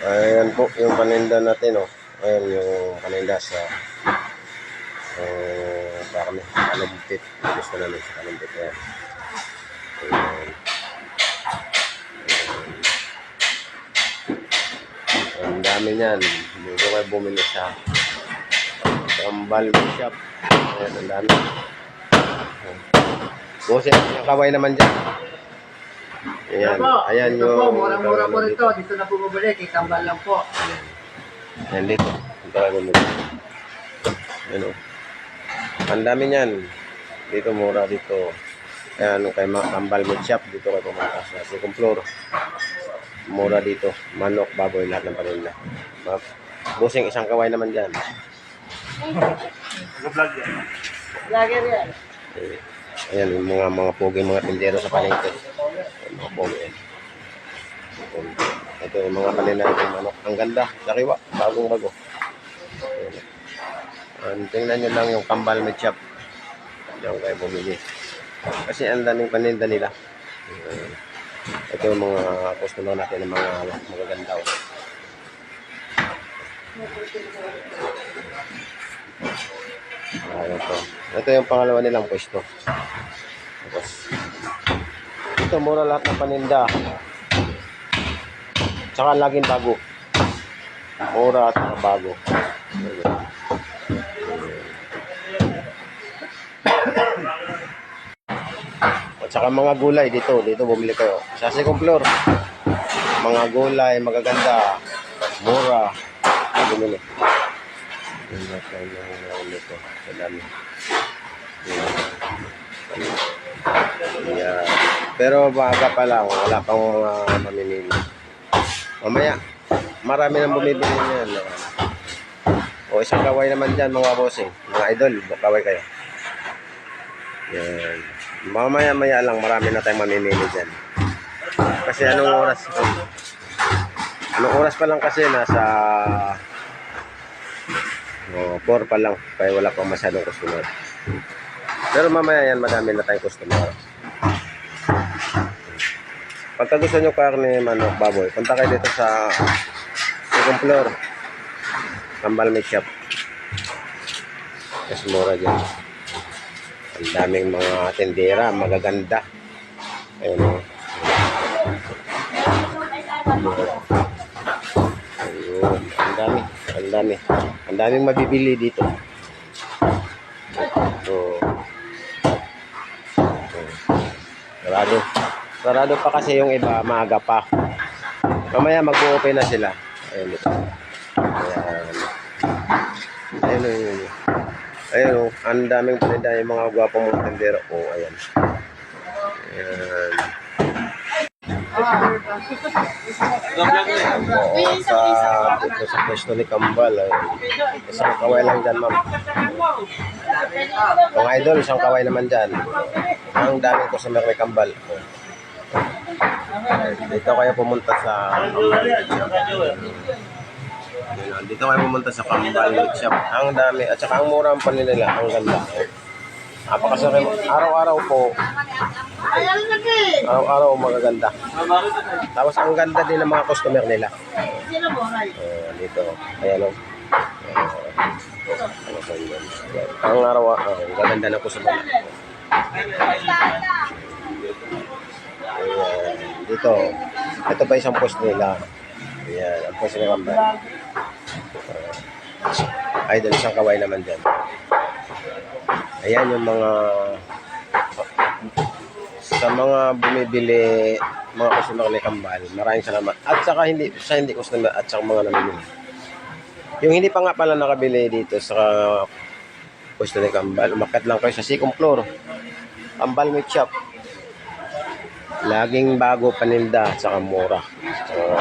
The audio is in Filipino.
Ayan po yung paninda natin, oh. Ayan yung paninda sa kami, kalumpit. Gusto namin sa kalumpit. Ayan. Ayan. Ang dami niyan. Dito kayo bumili sa Kambal Shop. Ayan, ang dami. Busi, yung kaway naman dyan. Ayan, ayan dito yung... po, mura-mura po rito. Dito na po bumili, kay Kambal lang po. Ayan dito. Dito kayo bumili. Ayan, oh. Ang dami niyan. Dito mura dito. Ayan, kay Kambal Meat Shop. Dito kayo pumunta sa second floor. Mura dito. Manok, baboy, lahat ng paninda. Busing isang kaway naman dyan. Vlogger yan. Ayan, yung mga pogi, mga tindero sa palengke. Mga pogi. Ito yung mga paninda ng manok. Ang ganda. Sariwa. Bagong bago. Tingnan nyo lang yung Kambal Meat Shop. Diyan kayo bumili. Kasi ang daming paninda nila. Ito yung mga customer natin ng mga magaganda. Ito yung pangalawa nilang pwesto. Tapos, ito mura lahat ng paninda. Tsaka laging bago. Mura at bago. At saka mga gulay dito bumili kayo. Sa second floor, mga gulay magaganda, mura, bumili. Ito, dami. Yeah. Pero baga pa lang, wala pang mga mamimili. Mamaya, marami nang bumibili niyan. O isang kaway naman dyan mga bossing, mga idol, kaway kayo. Yan. Mamaya-maya lang, marami na tayong mamimili dyan. Kasi anong oras? Anong oras pa lang kasi nasa 4 pa lang, kaya wala pang masyadong customer. Pero mamaya yan, madami na tayong customer. Pagka gusto nyo karne, manok, baboy, punta kayo dito sa second floor, Kambal Meat Shop. Mas mura dyan. Ang daming mga tendera, magaganda. Ayun o. Ayun, ang dami. Ang dami. Ang daming mabibili dito. So, sarado. Sarado pa kasi yung iba, maaga pa. Mamaya mag-open na sila. Ayun dito. Ayan. Ayun. Ayun o. Ang daming paninda yung mga gwapong mga tendero. O, ayan. Ayan. Dito sa pwesto ni Kambal. Isang kaway lang dyan, ma'am. Mga idol, isang kaway naman dyan. Ang dami ko sa Merwe Kambal. Dito kayo pumunta sa dito kayo pumunta sa Kambal Meat Shop. Ang dami. At saka ang mura ang panin nila. Ang ganda. Napakasarap. Araw-araw po. Araw-araw magaganda. Tapos ang ganda din ng mga customer nila. Dito. Ayan o. Ang araw-araw. Ang gaganda ng customer. Ayan. Dito. Ito pa isang post nila. Ayan. Ang post nila Kambal. Idol, isang kaway naman dyan. Ayan yung mga sa mga bumibili, mga customer ni Kambal. Maraming salamat. At saka hindi customer at saka mga namimili. Yung hindi pa nga pala nakabili dito sa pwesto ni Kambal, umakyat lang kayo sa second floor. Kambal Meat Shop. Laging bago paninda at saka mura. So,